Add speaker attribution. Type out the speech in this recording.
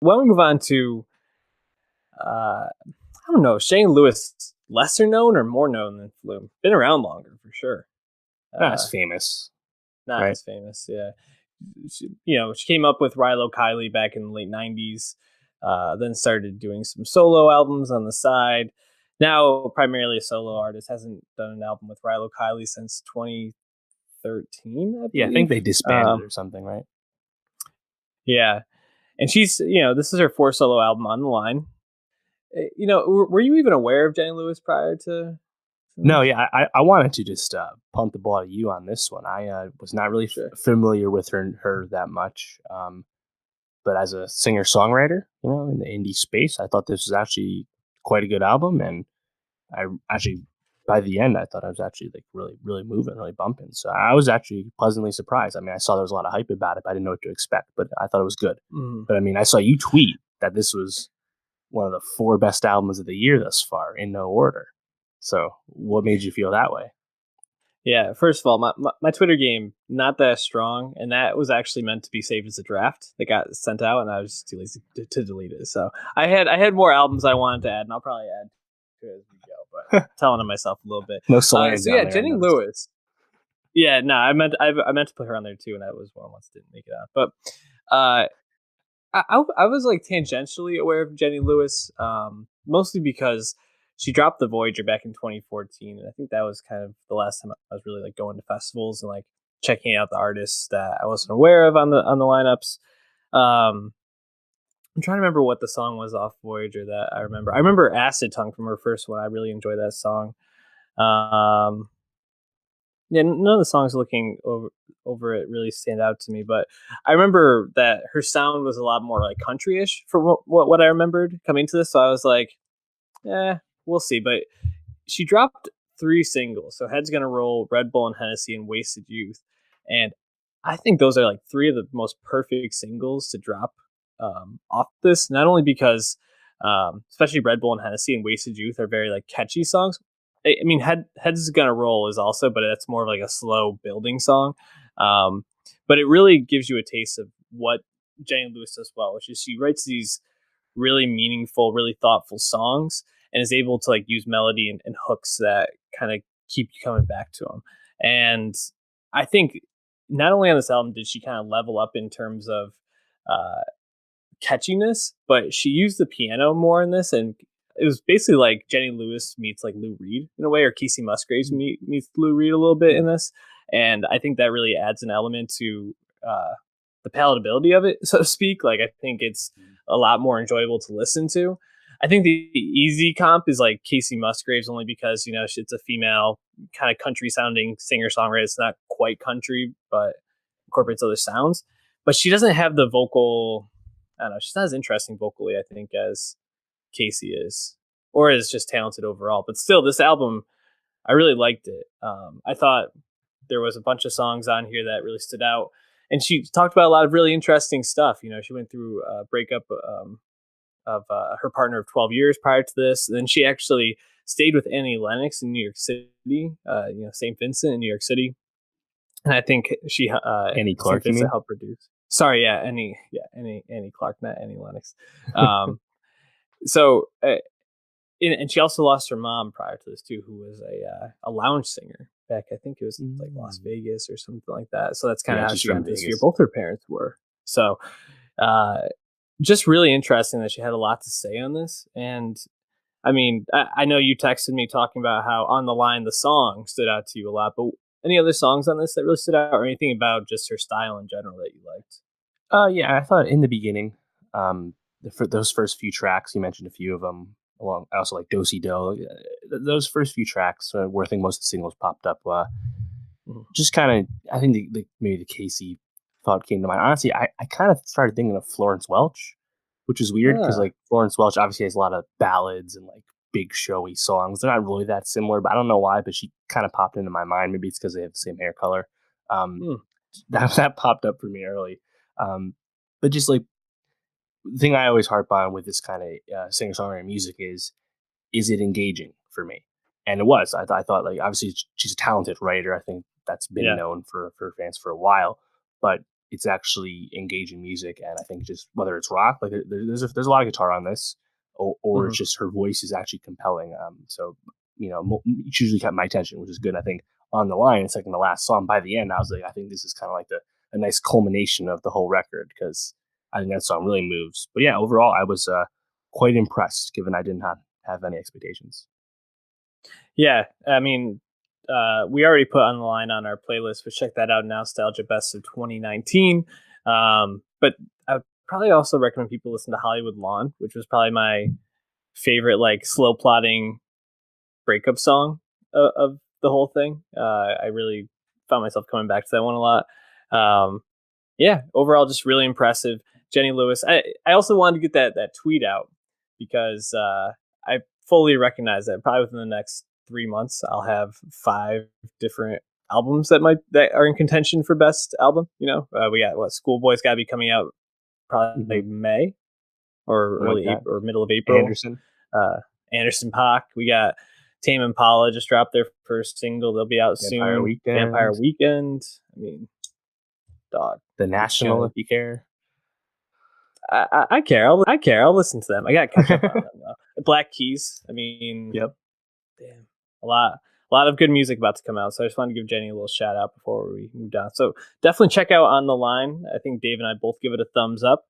Speaker 1: why don't we move on to I don't know, Shane Lewis, lesser known or more known than Flume? Been around longer for sure.
Speaker 2: That's
Speaker 1: Uh,
Speaker 2: famous,
Speaker 1: Not
Speaker 2: right?
Speaker 1: as famous, yeah. She came up with Rilo Kiley back in the late '90s. Then started doing some solo albums on the side. Now primarily a solo artist. Hasn't done an album with Rilo Kiley since 2013, I
Speaker 2: Yeah, I think
Speaker 1: believe.
Speaker 2: they disbanded or something, right?
Speaker 1: Yeah, and this is her fourth solo album on the line. Were you even aware of Jenny Lewis prior to
Speaker 2: No,
Speaker 1: this?
Speaker 2: yeah, I wanted to just punt the ball to you on this one. I was not really
Speaker 1: Sure.
Speaker 2: familiar with her that much, but as a singer songwriter, in the indie space, I thought this was actually quite a good album, and I actually by the end I thought I was actually like really really moving, really bumping. So I was actually pleasantly surprised. I mean, I saw there was a lot of hype about it, but I didn't know what to expect, but I thought it was good.
Speaker 1: Mhm.
Speaker 2: But I mean, I saw you tweet that this was one of the four best albums of the year thus far in no order. So what made you feel that way?
Speaker 1: Yeah, first of all, my Twitter game not that strong, and that was actually meant to be saved as a draft that got sent out, and I was just too lazy to delete it. So I had more albums I wanted to add, and I'll probably add to it as we go. But telling on myself a little bit.
Speaker 2: No Solange
Speaker 1: So
Speaker 2: on
Speaker 1: yeah,
Speaker 2: there, I
Speaker 1: Jenny
Speaker 2: noticed.
Speaker 1: Lewis. Yeah, no, I meant to put her on there too, and that was one once didn't make it out. But uh, I was like tangentially aware of Jenny Lewis, mostly because she dropped the Voyager back in 2014, and I think that was kind of the last time I was really like going to festivals and like checking out the artists that I wasn't aware of on the lineups. Um, I'm trying to remember what the song was off Voyager that I remember. I remember Acid Tongue from her first one. I really enjoyed that song. Um, yeah, none of the songs looking over it really stand out to me, but I remember that her sound was a lot more like country-ish for what I remembered coming to this. So I was like, we'll see. But she dropped three singles, so Head's Gonna Roll, Red Bull and Hennessy, and Wasted Youth, and I think those are like three of the most perfect singles to drop off this. Not only because, especially Red Bull and Hennessy and Wasted Youth are very like catchy songs. I mean, Head's Gonna Roll is also, but that's more of like a slow building song. Um, but it really gives you a taste of what Jenny Lewis does well, which is she writes these really meaningful, really thoughtful songs and is able to like use melody and hooks that kind of keep you coming back to them. And I think not only on this album did she kind of level up in terms of uh, catchiness, but she used the piano more in this, and it was basically like Jenny Lewis meets like Lou Reed in a way, or Casey Musgraves meets Lou Reed a little bit in this, and I think that really adds an element to the palatability of it, so to speak. Like I think it's a lot more enjoyable to listen to. I think the easy comp is like Casey Musgraves, only because it's a female kind of country sounding singer songwriter. It's not quite country, but incorporates other sounds. But she doesn't have the vocal. I don't know. She's not as interesting vocally, I think, as Casey is, or is just talented overall. But still, this album, I really liked it. I thought there was a bunch of songs on here that really stood out, and she talked about a lot of really interesting stuff. She went through a breakup of her partner of 12 years prior to this. And then she actually stayed with Annie Lennox in New York City, St. Vincent in New York City, and I think
Speaker 2: Annie
Speaker 1: St.
Speaker 2: Clark, you
Speaker 1: Vincent
Speaker 2: mean?
Speaker 1: helped produce. Sorry, Annie Clark, not Annie Lennox. Um, so and she also lost her mom prior to this too, who was a lounge singer back. I think it was like Las
Speaker 2: Mm.
Speaker 1: Vegas or something like that. So that's kind of
Speaker 2: Yeah,
Speaker 1: how
Speaker 2: she's
Speaker 1: she got
Speaker 2: from
Speaker 1: into this sphere.
Speaker 2: Vegas.
Speaker 1: Both her parents were. So uh, just really interesting that she had a lot to say on this. And I mean, I know you texted me talking about how On the Line, the song stood out to you a lot, but any other songs on this that really stood out, or anything about just her style in general that you liked?
Speaker 2: Yeah, I thought in the beginning, for those first few tracks, you mentioned a few of them. Along, I also like Dosey Do. Those first few tracks, where I think most of the singles popped up,
Speaker 1: Mhm.
Speaker 2: just kind of, I think maybe the Casey thought came to mind. Honestly, I kind of started thinking of Florence Welch, which is weird because
Speaker 1: Ah,
Speaker 2: like Florence Welch obviously has a lot of ballads and like big showy songs. They're not really that similar, but I don't know why. But she kind of popped into my mind. Maybe it's because they have the same hair color. Um,
Speaker 1: hmm.
Speaker 2: that popped up for me early. Um, but just like the thing I always harp on with this kind of singer songwriter music is it engaging for me? And it was. I thought like obviously she's a talented writer. I think that's been
Speaker 1: Yeah.
Speaker 2: known for fans for a while, but it's actually engaging music. And I think just whether it's rock, like there's a lot of guitar on this, or
Speaker 1: Hmm.
Speaker 2: it's just her voice is actually compelling. So it's usually kept my attention, which is good. I think on the line, it's like in the last song. By the end, I was like, I think this is kind of like a nice culmination of the whole record because I think that song really moves. But yeah, overall, I was quite impressed, given I didn't have any expectations.
Speaker 1: Yeah, I mean, we already put on the line on our playlist, but check that out. Nostalgia Best of 2019. But I would probably also recommend people listen to Hollywood Lawn, which was probably my favorite, like slow plotting breakup song of the whole thing. I really found myself coming back to that one a lot. Um, yeah, overall, just really impressive. Jenny Lewis. I also wanted to get that tweet out because I fully recognize that probably within the next 3 months I'll have 5 different albums that are in contention for best album. We got what Schoolboy's got to be coming out probably
Speaker 2: Hmm.
Speaker 1: May or
Speaker 2: Something like
Speaker 1: early
Speaker 2: that.
Speaker 1: April or middle of April.
Speaker 2: Anderson,
Speaker 1: Uh, Anderson Paak. We got Tame Impala just dropped their first single. They'll be out
Speaker 2: Vampire
Speaker 1: soon. Vampire
Speaker 2: Weekend,
Speaker 1: Weekend. I mean, dog.
Speaker 2: The
Speaker 1: It's
Speaker 2: National,
Speaker 1: gonna.
Speaker 2: if you care.
Speaker 1: I care. I care. I'll listen to them. I gotta catch up on them though. Black Keys. I mean,
Speaker 2: Yep.
Speaker 1: damn, a lot of good music about to come out. So I just wanted to give Jenny a little shout out before we moved on. So definitely check out On the Line. I think Dave and I both give it a thumbs up.